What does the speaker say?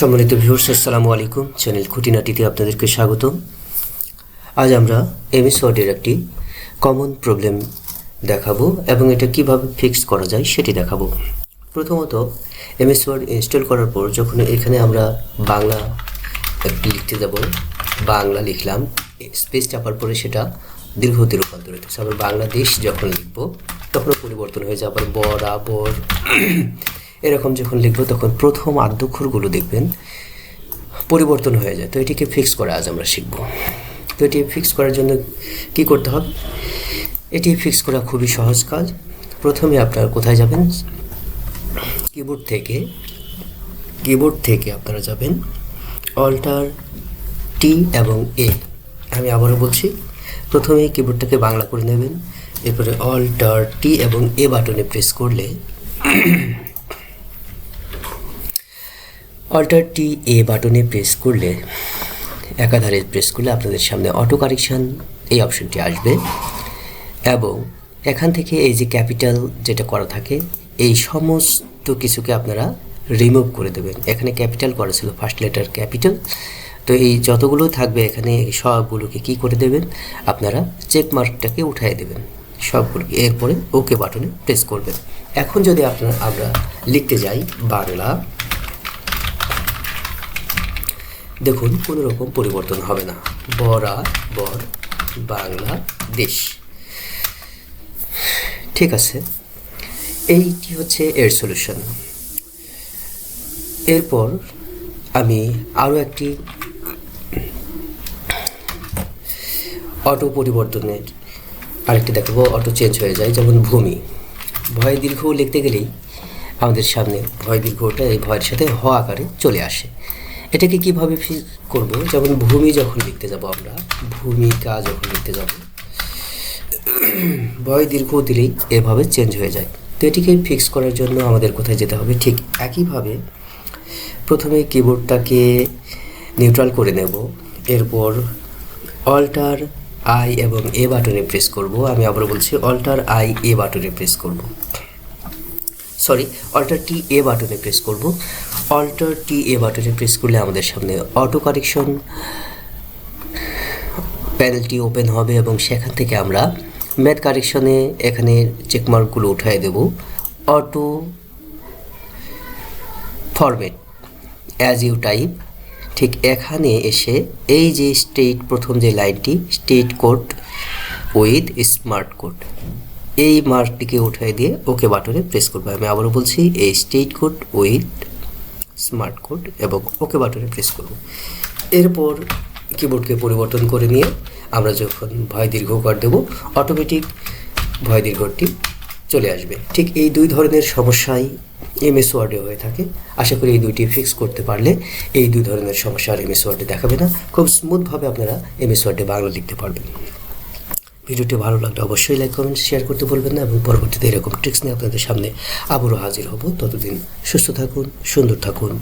সম্মানিত ভিউয়ার্স, আসসালামু আলাইকুম। চ্যানেল খুঁটিনাটিতে আপনাদেরকে স্বাগতম। আজ আমরা এমএস ওয়ার্ডের একটি কমন প্রবলেম দেখাবো এবং এটা কিভাবে ফিক্স করা যায় সেটি দেখাবো। প্রথমত এমএস ওয়ার্ড ইনস্টল করার পর যখন এখানে আমরা বাংলা লিখতে যাব, বাংলা লিখলাম, স্পেস চাপার পরে সেটা দীর্ঘতে রূপান্তরিত হচ্ছে। আবার বাংলাদেশ যখন লিখব তখন পরিবর্তন হয়ে যায়। আবার বরাবর এরকম যখন লিখবো তখন প্রথম আদ্যক্ষরগুলো দেখবেন পরিবর্তন হয়ে যায়। তো এটিকে ফিক্স করা আজ আমরা শিখব। তো এটি ফিক্স করার জন্য কি করতে হবে? এটি ফিক্স করা খুবই সহজ কাজ। প্রথমে আপনারা কোথায় যাবেন? কিবোর্ড থেকে আপনারা যাবেন অল্টার টি এবং এ। আমি আবারও বলছি, প্রথমে কিবোর্ডটাকে বাংলা করে নেবেন, এরপরে অল্টার টি এবং এ বাটনে প্রেস করলে অল্টার টি এ বাটনে প্রেস করলে একাধারে প্রেস করলে আপনাদের সামনে অটো কারেকশান এই অপশনটি আসবে এবং এখান থেকে এই যে ক্যাপিটাল যেটা করা থাকে এই সমস্ত কিছুকে আপনারা রিমুভ করে দেবেন। এখানে ক্যাপিটাল করা ছিল, ফার্স্ট লেটার ক্যাপিটাল, তো এই যতগুলো থাকবে এখানে সবগুলোকে কি করে দেবেন আপনারা? চেক মার্কটাকে উঠাই দেবেন সবগুলোকে, এরপরে ওকে বাটনে প্রেস করবেন। এখন যদি আমরা লিখতে যাই বাংলা, দেখুন কোনো রকম পরিবর্তন হবে না, বরাবর বাংলাদেশ। ঠিক আছে, এইটি হচ্ছে এর সলিউশন। এরপর আমি আরও একটি অটো পরিবর্তনের আরেকটি দেখাবো, অটো চেঞ্জ হয়ে যায়। যেমন ভূমি, ভয় দীর্ঘ লিখতে গেলেই আমাদের সামনে ভয় দীর্ঘটা এই ভয়ের সাথে হ আকারে চলে আসে। এটাকে কিভাবে ফিক্স করব? যেমন ভূমি যখন লিখতে যাব, আমরা ভূমিকা যখন লিখতে যাব, ভয় দীর্ঘ দিলেই এভাবে চেঞ্জ হয়ে যায়। তো এটিকে ফিক্স করার জন্য আমাদের কোথায় যেতে হবে? ঠিক একইভাবে প্রথমে কিবোর্ডটাকে নিউট্রাল করে নেব, এরপর অল্টার আই এবং এ বাটনে প্রেস করব। আমি আবার বলছি, অল্টার আই এ বাটনে প্রেস করব, অল্টার টি এ বাটনে প্রেস করব। অল্টার টি এ বাটনে প্রেস করলে আমাদের সামনে অটো কারেকশন প্যানেলটি ওপেন হবে এবং সেখান থেকে আমরা ম্যাথ কারেকশনে এখানে চেকমার্কগুলো উঠাই দেব। Auto format as you type, ঠিক এখানে এসে এই যে প্রথম যে লাইনটি state code with smart code, এই মার্কটিকে উঠাই দিয়ে ওকে বাটনে প্রেস করবো। আমি আবারও বলছি, এই state code with smart code এবং ওকে বাটনে প্রেস করব। এরপর কিবোর্ডকে পরিবর্তন করে নিয়ে আমরা যখন ভয় দীর্ঘকর দেব, অটোমেটিক ভয় দীর্ঘটি চলে আসবে। ঠিক এই দুই ধরনের সমস্যাই এমএস ওয়ার্ডে হয়ে থাকে। আশা করি এই দুইটি ফিক্স করতে পারলে এই দুই ধরনের সমস্যা আর এমএস ওয়ার্ডে দেখাবে না। খুব স্মুথভাবে আপনারা এমএস ওয়ার্ডে বাংলা লিখতে পারবেন। ভিডিওটি ভালো লাগলে অবশ্যই লাইক, কমেন্ট, শেয়ার করতে ভুলবেন না এবং পরবর্তীতে এরকম ট্রিক্স নিয়ে আপনাদের সামনে আবারও হাজির হব। ততদিন সুস্থ থাকুন, সুন্দর থাকুন।